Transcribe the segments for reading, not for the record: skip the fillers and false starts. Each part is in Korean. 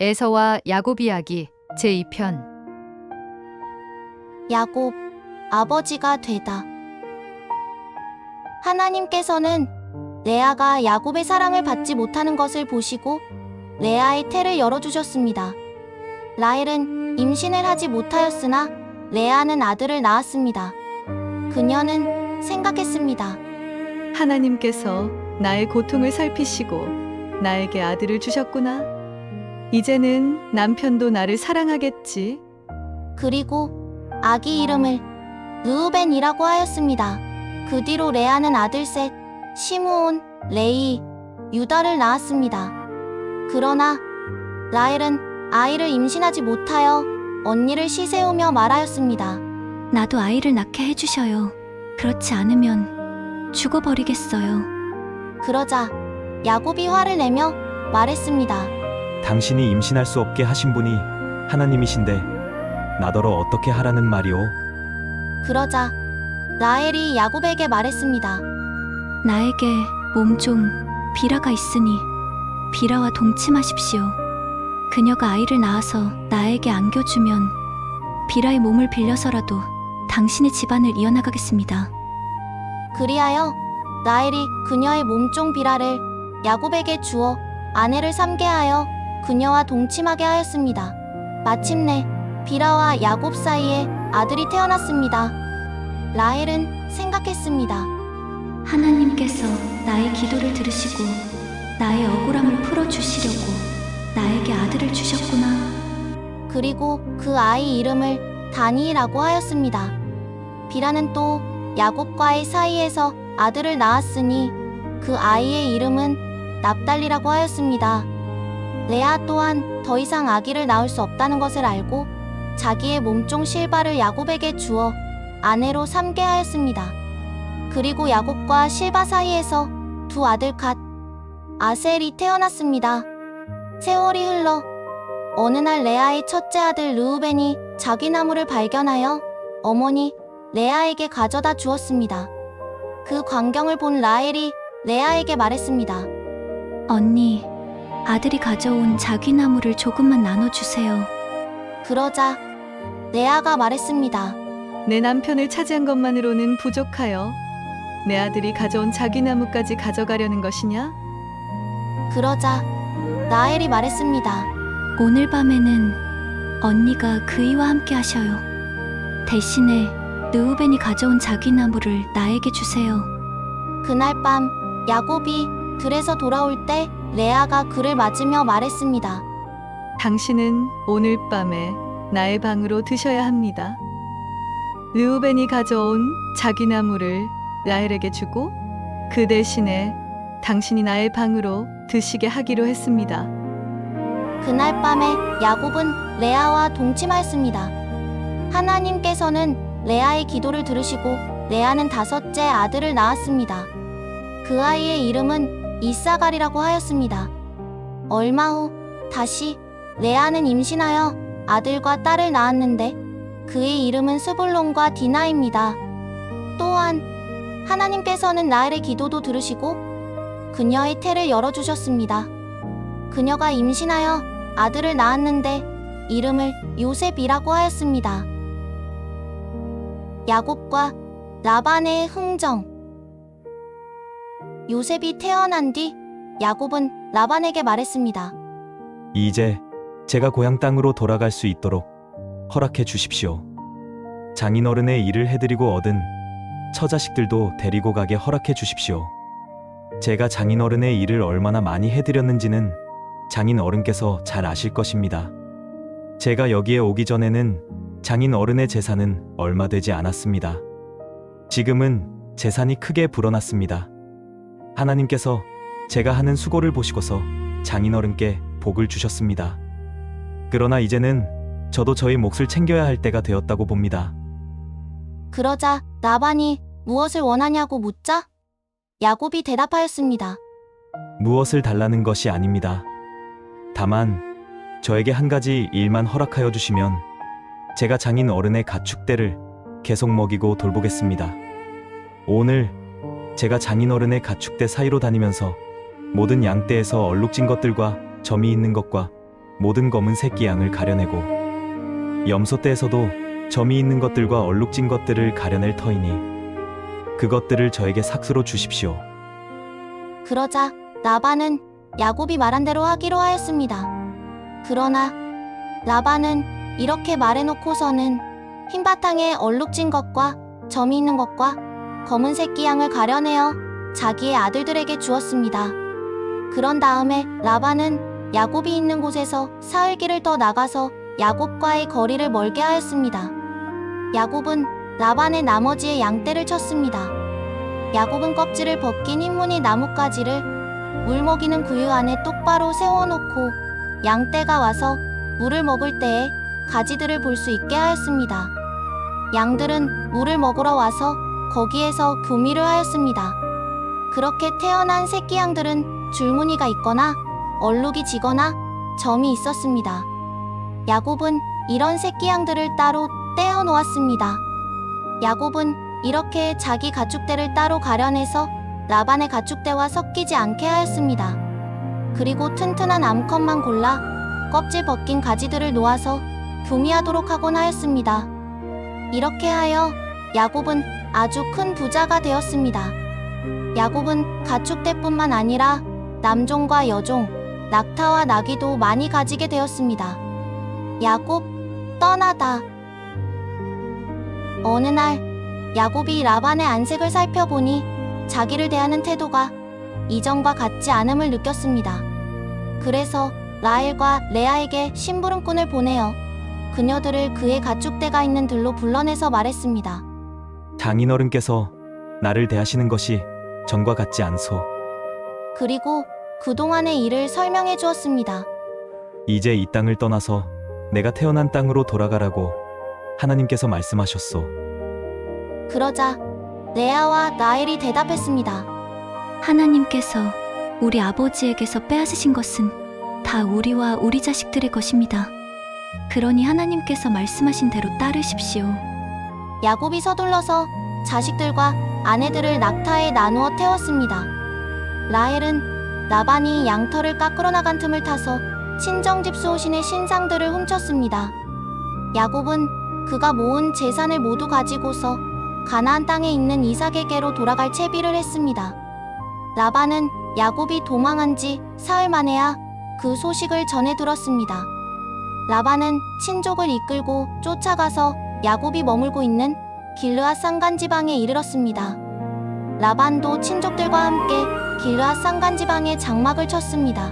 에서와 야곱 이야기 제2편. 야곱, 아버지가 되다. 하나님께서는 레아가 야곱의 사랑을 받지 못하는 것을 보시고 레아의 태를 열어주셨습니다. 라헬은 임신을 하지 못하였으나 레아는 아들을 낳았습니다. 그녀는 생각했습니다. 하나님께서 나의 고통을 살피시고 나에게 아들을 주셨구나. 이제는 남편도 나를 사랑하겠지. 그리고 아기 이름을 르우벤이라고 하였습니다. 그 뒤로 레아는 아들 셋, 시므온, 레위, 유다를 낳았습니다. 그러나 라헬은 아이를 임신하지 못하여 언니를 시세우며 말하였습니다. 나도 아이를 낳게 해주셔요. 그렇지 않으면 죽어버리겠어요. 그러자 야곱이 화를 내며 말했습니다. 당신이 임신할 수 없게 하신 분이 하나님이신데 나더러 어떻게 하라는 말이오? 그러자 라헬이 야곱에게 말했습니다. 나에게 몸종 비라가 있으니 비라와 동침하십시오. 그녀가 아이를 낳아서 나에게 안겨주면 비라의 몸을 빌려서라도 당신의 집안을 이어나가겠습니다. 그리하여 라헬이 그녀의 몸종 비라를 야곱에게 주어 아내를 삼게 하여 그녀와 동침하게 하였습니다. 마침내 비라와 야곱 사이에 아들이 태어났습니다. 라헬은 생각했습니다. 하나님께서 나의 기도를 들으시고 나의 억울함을 풀어주시려고 나에게 아들을 주셨구나. 그리고 그 아이 이름을 다니라고 하였습니다. 비라는 또 야곱과의 사이에서 아들을 낳았으니 그 아이의 이름은 납달리라고 하였습니다. 레아 또한 더 이상 아기를 낳을 수 없다는 것을 알고 자기의 몸종 실바를 야곱에게 주어 아내로 삼게 하였습니다. 그리고 야곱과 실바 사이에서 두 아들 갓, 아셀이 태어났습니다. 세월이 흘러 어느 날 레아의 첫째 아들 르우벤이 자기 나무를 발견하여 어머니 레아에게 가져다 주었습니다. 그 광경을 본 라헬이 레아에게 말했습니다. 언니, 아들이 가져온 자귀나무를 조금만 나눠주세요. 그러자 레아가 말했습니다. 내 남편을 차지한 것만으로는 부족하여 내 아들이 가져온 자기나무까지 가져가려는 것이냐? 그러자 라헬이 말했습니다. 오늘 밤에는 언니가 그이와 함께 하셔요. 대신에 르우벤이 가져온 자귀나무를 나에게 주세요. 그날 밤 야곱이 들에서 돌아올 때 레아가 그를 맞으며 말했습니다. 당신은 오늘 밤에 나의 방으로 드셔야 합니다. 르우벤이 가져온 자기나무를 라헬에게 주고 그 대신에 당신이 나의 방으로 드시게 하기로 했습니다. 그날 밤에 야곱은 레아와 동침하였습니다. 하나님께서는 레아의 기도를 들으시고 레아는 다섯째 아들을 낳았습니다. 그 아이의 이름은 이사갈이라고 하였습니다. 얼마 후 다시 레아는 임신하여 아들과 딸을 낳았는데 그의 이름은 스불론과 디나입니다. 또한 하나님께서는 라헬의 기도도 들으시고 그녀의 태를 열어주셨습니다. 그녀가 임신하여 아들을 낳았는데 이름을 요셉이라고 하였습니다. 야곱과 라반의 흥정. 요셉이 태어난 뒤 야곱은 라반에게 말했습니다. 이제 제가 고향 땅으로 돌아갈 수 있도록 허락해 주십시오. 장인어른의 일을 해드리고 얻은 처자식들도 데리고 가게 허락해 주십시오. 제가 장인어른의 일을 얼마나 많이 해드렸는지는 장인어른께서 잘 아실 것입니다. 제가 여기에 오기 전에는 장인어른의 재산은 얼마 되지 않았습니다. 지금은 재산이 크게 불어났습니다. 하나님께서 제가 하는 수고를 보시고서 장인어른께 복을 주셨습니다. 그러나 이제는 저도 저희 몫을 챙겨야 할 때가 되었다고 봅니다. 그러자 라반이 무엇을 원하냐고 묻자 야곱이 대답하였습니다. 무엇을 달라는 것이 아닙니다. 다만 저에게 한 가지 일만 허락하여 주시면 제가 장인 어른의 가축대를 계속 먹이고 돌보겠습니다. 오늘 제가 장인 어른의 가축대 사이로 다니면서 모든 양떼에서 얼룩진 것들과 점이 있는 것과 모든 검은 새끼 양을 가려내고 염소떼에서도 점이 있는 것들과 얼룩진 것들을 가려낼 터이니 그것들을 저에게 삭수로 주십시오. 그러자 라반은 야곱이 말한 대로 하기로 하였습니다. 그러나 라반은 이렇게 말해놓고서는 흰 바탕에 얼룩진 것과 점이 있는 것과 검은 새끼 양을 가려내어 자기의 아들들에게 주었습니다. 그런 다음에 라반은 야곱이 있는 곳에서 사흘길을 더 나가서 야곱과의 거리를 멀게 하였습니다. 야곱은 라반의 나머지의 양떼를 쳤습니다. 야곱은 껍질을 벗긴 흰무늬 나뭇가지를 물 먹이는 구유 안에 똑바로 세워놓고 양떼가 와서 물을 먹을 때에 가지들을 볼 수 있게 하였습니다. 양들은 물을 먹으러 와서 거기에서 교미를 하였습니다. 그렇게 태어난 새끼 양들은 줄무늬가 있거나 얼룩이 지거나 점이 있었습니다. 야곱은 이런 새끼 양들을 따로 떼어 놓았습니다. 야곱은 이렇게 자기 가축대를 따로 가려내서 라반의 가축대와 섞이지 않게 하였습니다. 그리고 튼튼한 암컷만 골라 껍질 벗긴 가지들을 놓아서 교미하도록 하곤 하였습니다. 이렇게 하여 야곱은 아주 큰 부자가 되었습니다. 야곱은 가축대뿐만 아니라 남종과 여종, 낙타와 나귀도 많이 가지게 되었습니다. 야곱 떠나다. 어느 날 야곱이 라반의 안색을 살펴보니 자기를 대하는 태도가 이전과 같지 않음을 느꼈습니다. 그래서 라헬과 레아에게 심부름꾼을 보내어 그녀들을 그의 가축대가 있는 들로 불러내서 말했습니다. 장인어른께서 나를 대하시는 것이 전과 같지 않소. 그리고 그동안의 일을 설명해 주었습니다. 이제 이 땅을 떠나서 내가 태어난 땅으로 돌아가라고 하나님께서 말씀하셨소. 그러자 레아와 라헬이 대답했습니다. 하나님께서 우리 아버지에게서 빼앗으신 것은 다 우리와 우리 자식들의 것입니다. 그러니 하나님께서 말씀하신 대로 따르십시오. 야곱이 서둘러서 자식들과 아내들을 낙타에 나누어 태웠습니다. 라헬은 라반이 양털을 깎으러 나간 틈을 타서 친정집 수호신의 신상들을 훔쳤습니다. 야곱은 그가 모은 재산을 모두 가지고서 가나안 땅에 있는 이삭에게로 돌아갈 채비를 했습니다. 라반은 야곱이 도망한 지 사흘 만에야 그 소식을 전해 들었습니다. 라반은 친족을 이끌고 쫓아가서 야곱이 머물고 있는 길르앗 산간 지방에 이르렀습니다. 라반도 친족들과 함께 길르앗 산간 지방에 장막을 쳤습니다.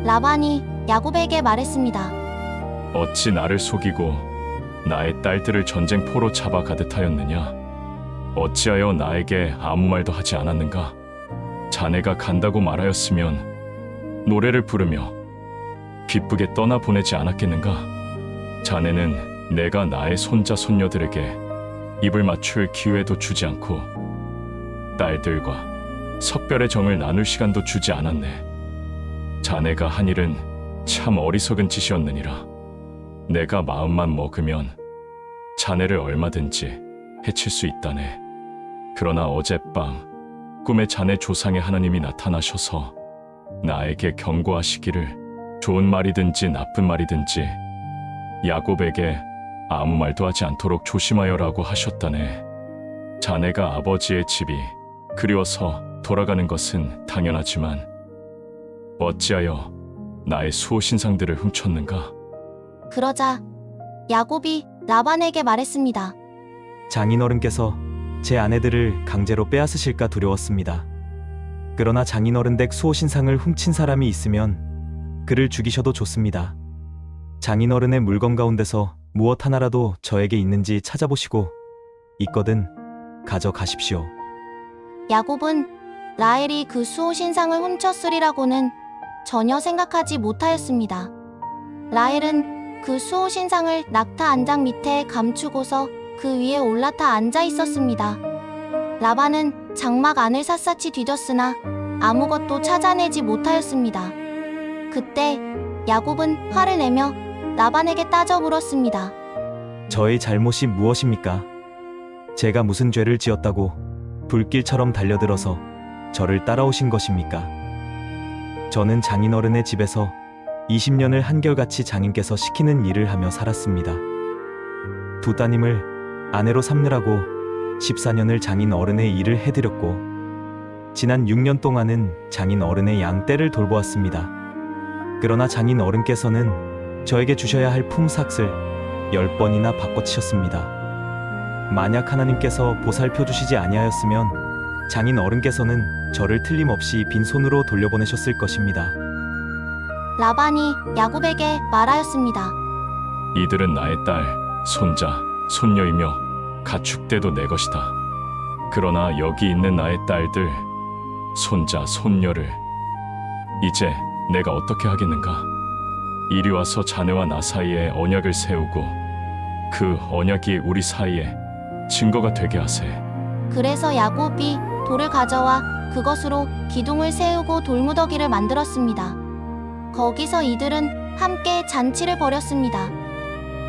라반이 야곱에게 말했습니다. 어찌 나를 속이고 나의 딸들을 전쟁포로 잡아가듯 하였느냐? 어찌하여 나에게 아무 말도 하지 않았는가? 자네가 간다고 말하였으면 노래를 부르며 기쁘게 떠나보내지 않았겠는가? 자네는 내가 나의 손자 손녀들에게 입을 맞출 기회도 주지 않고 딸들과 석별의 정을 나눌 시간도 주지 않았네. 자네가 한 일은 참 어리석은 짓이었느니라. 내가 마음만 먹으면 자네를 얼마든지 해칠 수 있다네. 그러나 어젯밤 꿈에 자네 조상의 하나님이 나타나셔서 나에게 경고하시기를 좋은 말이든지 나쁜 말이든지 야곱에게 아무 말도 하지 않도록 조심하여라고 하셨다네. 자네가 아버지의 집이 그리워서 돌아가는 것은 당연하지만 어찌하여 나의 수호신상들을 훔쳤는가? 그러자 야곱이 라반에게 말했습니다. 장인어른께서 제 아내들을 강제로 빼앗으실까 두려웠습니다. 그러나 장인어른 댁 수호신상을 훔친 사람이 있으면 그를 죽이셔도 좋습니다. 장인어른의 물건 가운데서 무엇 하나라도 저에게 있는지 찾아보시고 있거든 가져가십시오. 야곱은 라헬이 그 수호신상을 훔쳤으리라고는 전혀 생각하지 못하였습니다. 라헬은 그 수호신상을 낙타 안장 밑에 감추고서 그 위에 올라타 앉아 있었습니다. 라반은 장막 안을 샅샅이 뒤졌으나 아무것도 찾아내지 못하였습니다. 그때 야곱은 화를 내며 라반에게 따져 물었습니다. 저의 잘못이 무엇입니까? 제가 무슨 죄를 지었다고 불길처럼 달려들어서 저를 따라오신 것입니까? 저는 장인어른의 집에서 20년을 한결같이 장인께서 시키는 일을 하며 살았습니다. 두 따님을 아내로 삼느라고 14년을 장인 어른의 일을 해드렸고 지난 6년 동안은 장인 어른의 양떼를 돌보았습니다. 그러나 장인 어른께서는 저에게 주셔야 할 품삯을 10번이나 바꿔치셨습니다. 만약 하나님께서 보살펴 주시지 아니하였으면 장인 어른께서는 저를 틀림없이 빈손으로 돌려보내셨을 것입니다. 라반이 야곱에게 말하였습니다. 이들은 나의 딸, 손자, 손녀이며 가축대도 내 것이다. 그러나 여기 있는 나의 딸들, 손자, 손녀를 이제 내가 어떻게 하겠는가? 이리 와서 자네와 나 사이에 언약을 세우고 그 언약이 우리 사이에 증거가 되게 하세. 그래서 야곱이 돌을 가져와 그것으로 기둥을 세우고 돌무더기를 만들었습니다. 거기서 이들은 함께 잔치를 벌였습니다.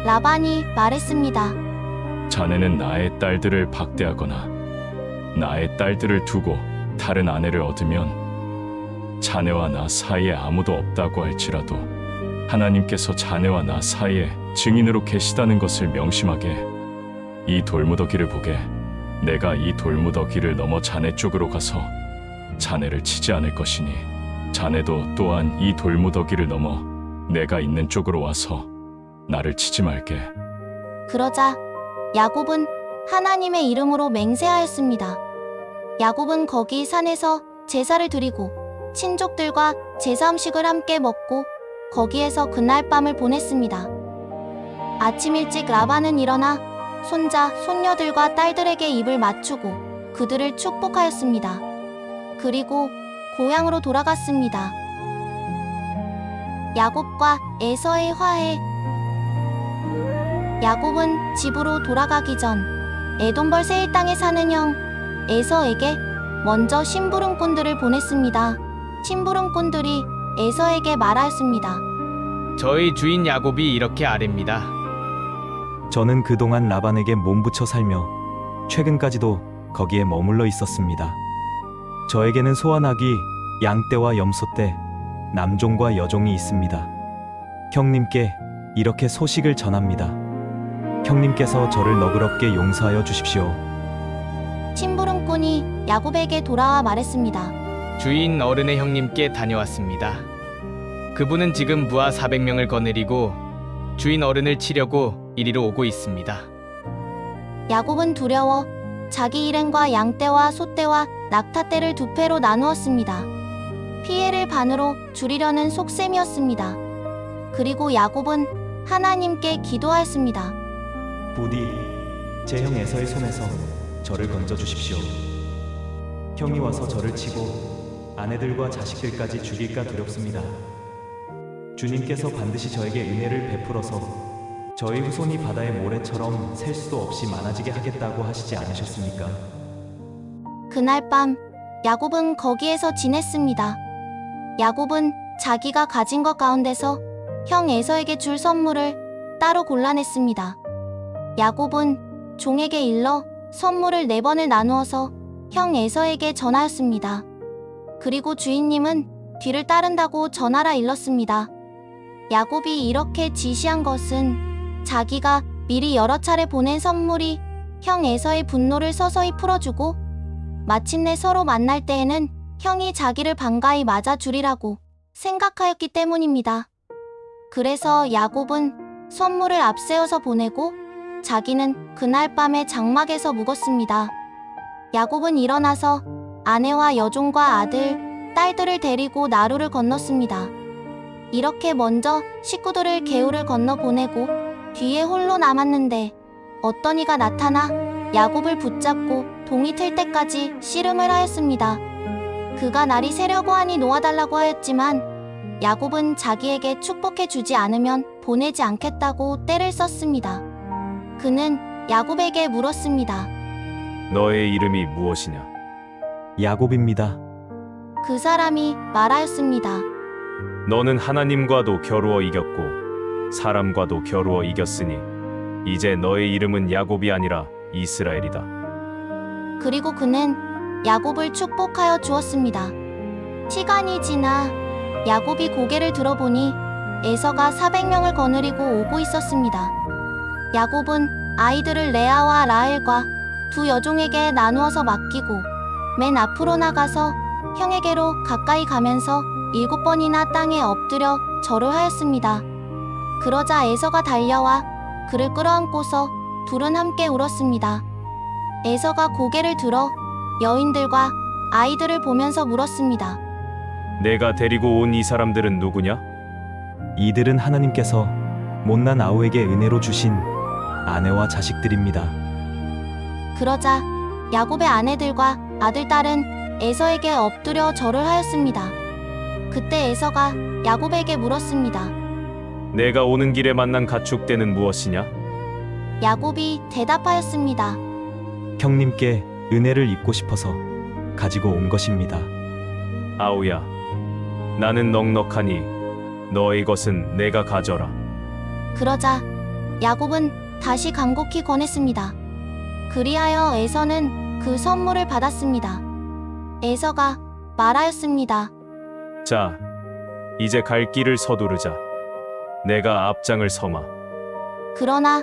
라반이 말했습니다. 자네는 나의 딸들을 박대하거나 나의 딸들을 두고 다른 아내를 얻으면 자네와 나 사이에 아무도 없다고 할지라도 하나님께서 자네와 나 사이에 증인으로 계시다는 것을 명심하게. 이 돌무더기를 보게. 내가 이 돌무더기를 넘어 자네 쪽으로 가서 자네를 치지 않을 것이니 자네도 또한 이 돌무더기를 넘어 내가 있는 쪽으로 와서 나를 치지 말게. 그러자 야곱은 하나님의 이름으로 맹세하였습니다. 야곱은 거기 산에서 제사를 드리고 친족들과 제사 음식을 함께 먹고 거기에서 그날 밤을 보냈습니다. 아침 일찍 라반은 일어나 손자, 손녀들과 딸들에게 입을 맞추고 그들을 축복하였습니다. 그리고 고향으로 돌아갔습니다. 야곱과 에서의 화해. 야곱은 집으로 돌아가기 전 에돔벌 세일 땅에 사는 형 에서에게 먼저 심부름꾼들을 보냈습니다. 심부름꾼들이 에서에게 말하였습니다. 저희 주인 야곱이 이렇게 아뢰입니다. 저는 그동안 라반에게 몸부쳐 살며 최근까지도 거기에 머물러 있었습니다. 저에게는 소환하기, 양떼와 염소떼, 남종과 여종이 있습니다. 형님께 이렇게 소식을 전합니다. 형님께서 저를 너그럽게 용서하여 주십시오. 심부름꾼이 야곱에게 돌아와 말했습니다. 주인 어른의 형님께 다녀왔습니다. 그분은 지금 부하 400명을 거느리고 주인 어른을 치려고 이리로 오고 있습니다. 야곱은 두려워 자기 일행과 양떼와 소떼와 낙타떼를 두 패로 나누었습니다. 피해를 반으로 줄이려는 속셈이었습니다. 그리고 야곱은 하나님께 기도하였습니다. 부디 제 형 에서의 손에서 저를 건져 주십시오. 형이 와서 저를 치고 아내들과 자식들까지 죽일까 두렵습니다. 주님께서 반드시 저에게 은혜를 베풀어서 저희 후손이 바다의 모래처럼 셀 수도 없이 많아지게 하겠다고 하시지 않으셨습니까? 그날 밤 야곱은 거기에서 지냈습니다. 야곱은 자기가 가진 것 가운데서 형 에서에게 줄 선물을 따로 골라냈습니다. 야곱은 종에게 일러 선물을 4번을 나누어서 형 에서에게 전하였습니다. 그리고 주인님은 뒤를 따른다고 전하라 일렀습니다. 야곱이 이렇게 지시한 것은 자기가 미리 여러 차례 보낸 선물이 형 에서의 분노를 서서히 풀어주고 마침내 서로 만날 때에는 형이 자기를 반가이 맞아주리라고 생각하였기 때문입니다. 그래서 야곱은 선물을 앞세워서 보내고 자기는 그날 밤에 장막에서 묵었습니다. 야곱은 일어나서 아내와 여종과 아들, 딸들을 데리고 나루를 건넜습니다. 이렇게 먼저 식구들을 개울을 건너 보내고 뒤에 홀로 남았는데 어떤 이가 나타나 야곱을 붙잡고 동이 틀 때까지 씨름을 하였습니다. 그가 날이 새려고 하니 놓아달라고 하였지만 야곱은 자기에게 축복해 주지 않으면 보내지 않겠다고 떼를 썼습니다. 그는 야곱에게 물었습니다. 너의 이름이 무엇이냐? 야곱입니다. 그 사람이 말하였습니다. 너는 하나님과도 겨루어 이겼고 사람과도 겨루어 이겼으니 이제 너의 이름은 야곱이 아니라 이스라엘이다. 그리고 그는 야곱을 축복하여 주었습니다. 시간이 지나 야곱이 고개를 들어보니 에서가 400명을 거느리고 오고 있었습니다. 야곱은 아이들을 레아와 라헬과 두 여종에게 나누어서 맡기고 맨 앞으로 나가서 형에게로 가까이 가면서 7번이나 땅에 엎드려 절을 하였습니다. 그러자 에서가 달려와 그를 끌어안고서 둘은 함께 울었습니다. 에서가 고개를 들어 여인들과 아이들을 보면서 물었습니다. 내가 데리고 온 이 사람들은 누구냐? 이들은 하나님께서 못난 아우에게 은혜로 주신 아내와 자식들입니다. 그러자 야곱의 아내들과 아들, 딸은 에서에게 엎드려 절을 하였습니다. 그때 에서가 야곱에게 물었습니다. 내가 오는 길에 만난 가축대는 무엇이냐? 야곱이 대답하였습니다. 형님께 은혜를 입고 싶어서 가지고 온 것입니다. 아우야, 나는 넉넉하니 너의 것은 내가 가져라. 그러자 야곱은 다시 간곡히 권했습니다. 그리하여 에서는 그 선물을 받았습니다. 에서가 말하였습니다. 자, 이제 갈 길을 서두르자. 내가 앞장을 서마. 그러나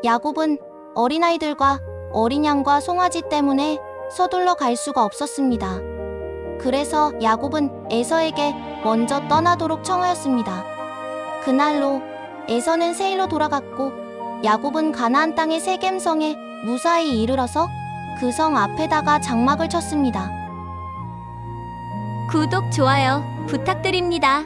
야곱은 어린아이들과 어린 양과 송아지 때문에 서둘러 갈 수가 없었습니다. 그래서 야곱은 에서에게 먼저 떠나도록 청하였습니다. 그날로 에서는 세일로 돌아갔고 야곱은 가나안 땅의 세겜성에 무사히 이르러서 그 성 앞에다가 장막을 쳤습니다. 구독, 좋아요 부탁드립니다.